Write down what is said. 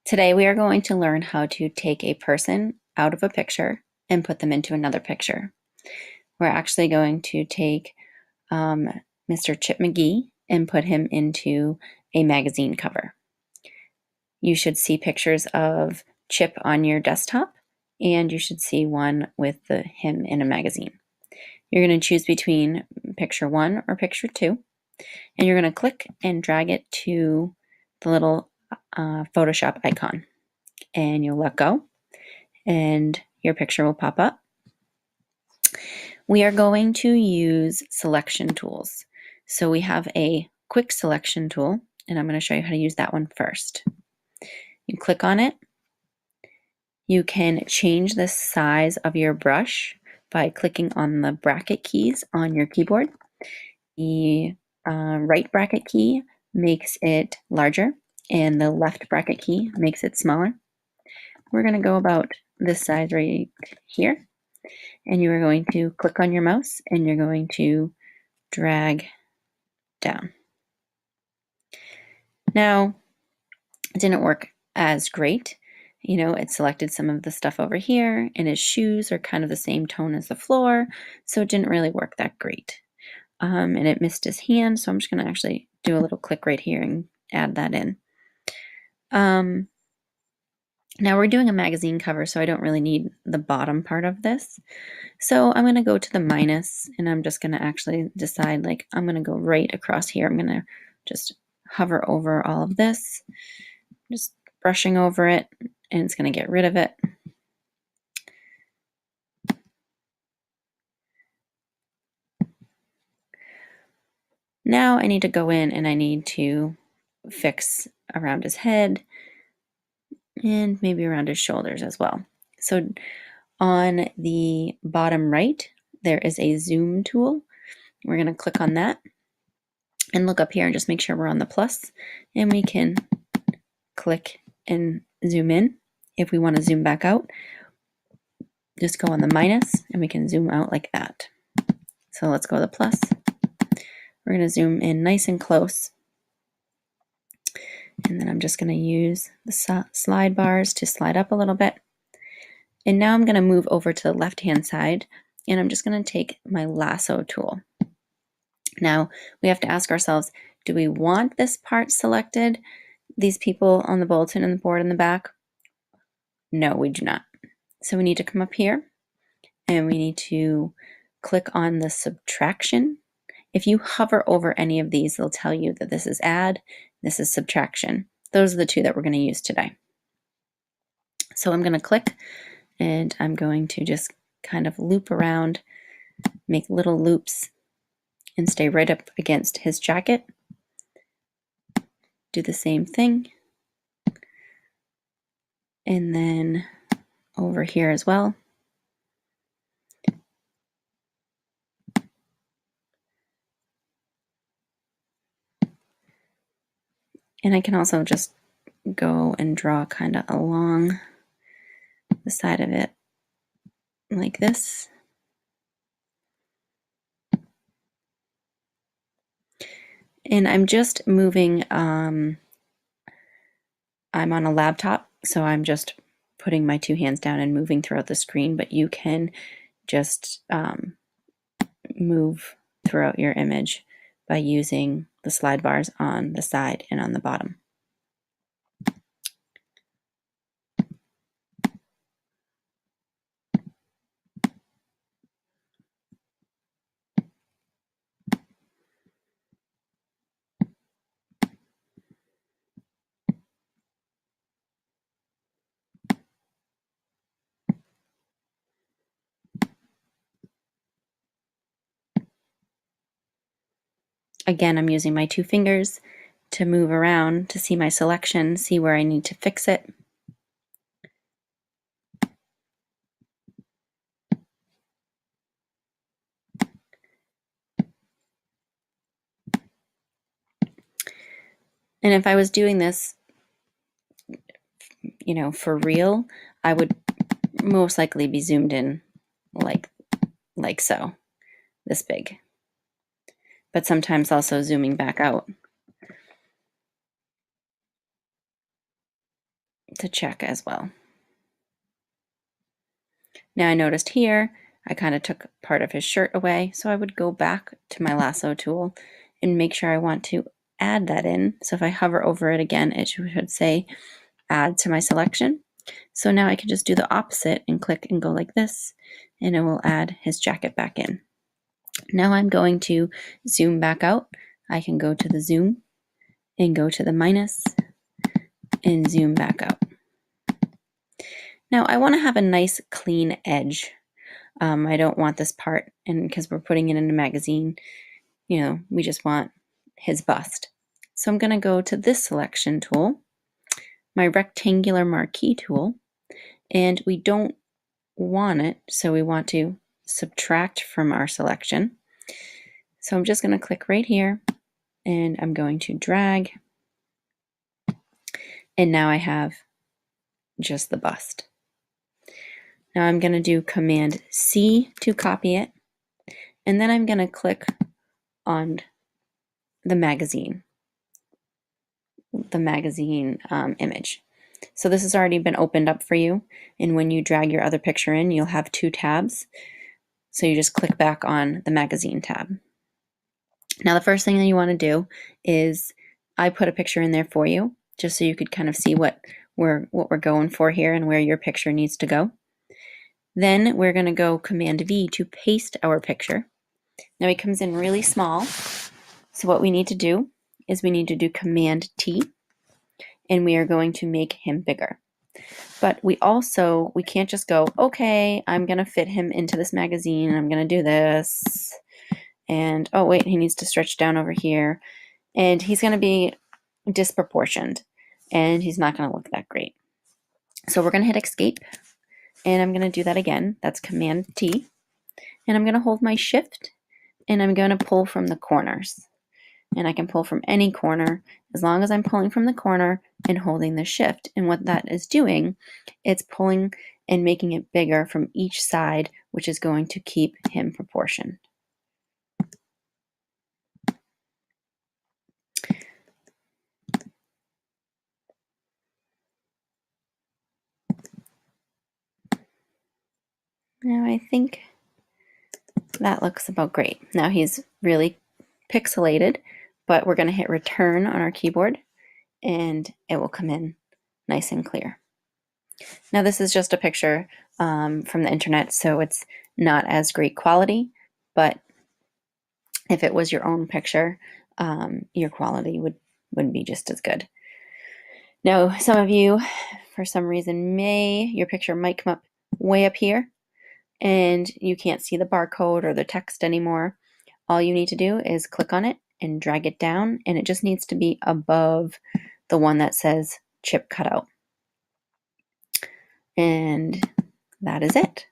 Today we are going to learn how to take a person out of a picture and put them into another picture. We're actually going to take Mr. Chip McGee and put him into a magazine cover. You should see pictures of Chip on your desktop, and you should see one with him in a magazine. You're going to choose between picture 1 or picture 2, and you're going to click and drag it to the little Photoshop icon. And you'll let go, and your picture will pop up. We are going to use selection tools. So we have a quick selection tool, and I'm going to show you how to use that one first. You click on it. You can change the size of your brush by clicking on the bracket keys on your keyboard. The right bracket key makes it larger, and the left bracket key makes it smaller. We're going to go about this size right here, and you are going to click on your mouse and you're going to drag down. Now, it didn't work as great. You know, it selected some of the stuff over here, and his shoes are kind of the same tone as the floor, so it didn't really work that great. And it missed his hand, so I'm just going to actually do a little click right here and add that in. Now we're doing a magazine cover, so I don't really need the bottom part of this. So I'm going to go to the minus, and I'm just going to actually decide, like, I'm going to go right across here. I'm going to just hover over all of this, just brushing over it, and it's going to get rid of it. Now I need to go in and I need to fix around his head and maybe around his shoulders as well. So on the bottom right, there is a zoom tool. We're going to click on that and look up here and just make sure we're on the plus, and we can click and zoom in. If we want to zoom back out, just go on the minus and we can zoom out like that. So let's go to the plus. We're going to zoom in nice and close. And then I'm just going to use the slide bars to slide up a little bit. And now I'm going to move over to the left-hand side, and I'm just going to take my lasso tool. Now, we have to ask ourselves, do we want this part selected? These people on the bulletin and the board in the back? No, we do not. So we need to come up here, and we need to click on the subtraction. If you hover over any of these, they'll tell you that this is add, this is subtraction. Those are the two that we're going to use today. So I'm going to click, and I'm going to just kind of loop around, make little loops, and stay right up against his jacket. Do the same thing. And then over here as well. And I can also just go and draw kind of along the side of it like this. And I'm just moving, I'm on a laptop, so I'm just putting my two hands down and moving throughout the screen, but you can just move throughout your image by using the slide bars on the side and on the bottom. Again, I'm using my two fingers to move around to see my selection, see where I need to fix it. And if I was doing this, you know, for real, I would most likely be zoomed in like so, this big. But sometimes also zooming back out to check as well. Now I noticed here, I kind of took part of his shirt away, so I would go back to my lasso tool and make sure I want to add that in. So if I hover over it again, it should say add to my selection. So now I can just do the opposite and click and go like this, and it will add his jacket back in. Now I'm going to zoom back out. I can go to the zoom and go to the minus and zoom back out. Now I want to have a nice clean edge. I don't want this part, and because we're putting it in a magazine, we just want his bust. So I'm going to go to this selection tool, my rectangular marquee tool, and we don't want it, so we want to subtract from our selection. So I'm just going to click right here, and I'm going to drag, and now I have just the bust. Now I'm going to do Command C to copy it, and then I'm going to click on the magazine image. So this has already been opened up for you, and when you drag your other picture in, you'll have two tabs. So you just click back on the magazine tab. Now the first thing that you want to do is, I put a picture in there for you, just so you could kind of see what we're going for here and where your picture needs to go. Then we're going to go Command V to paste our picture. Now he comes in really small, so what we need to do is we need to do Command T, and we are going to make him bigger. But we can't just go, okay, I'm going to fit him into this magazine, I'm going to do this, and oh wait, he needs to stretch down over here, and he's going to be disproportioned, and he's not going to look that great. So we're going to hit Escape, and I'm going to do that again. That's Command T, and I'm going to hold my Shift, and I'm going to pull from the corners. And I can pull from any corner as long as I'm pulling from the corner and holding the Shift. And what that is doing, it's pulling and making it bigger from each side, which is going to keep him proportioned. Now I think that looks about great. Now he's really pixelated, but we're going to hit Return on our keyboard, and it will come in nice and clear. Now this is just a picture from the internet, so it's not as great quality, but if it was your own picture, your quality wouldn't be just as good. Now, some of you, for some reason, your picture might come up way up here, and you can't see the barcode or the text anymore. All you need to do is click on it and drag it down, and it just needs to be above the one that says chip cutout. And that is it.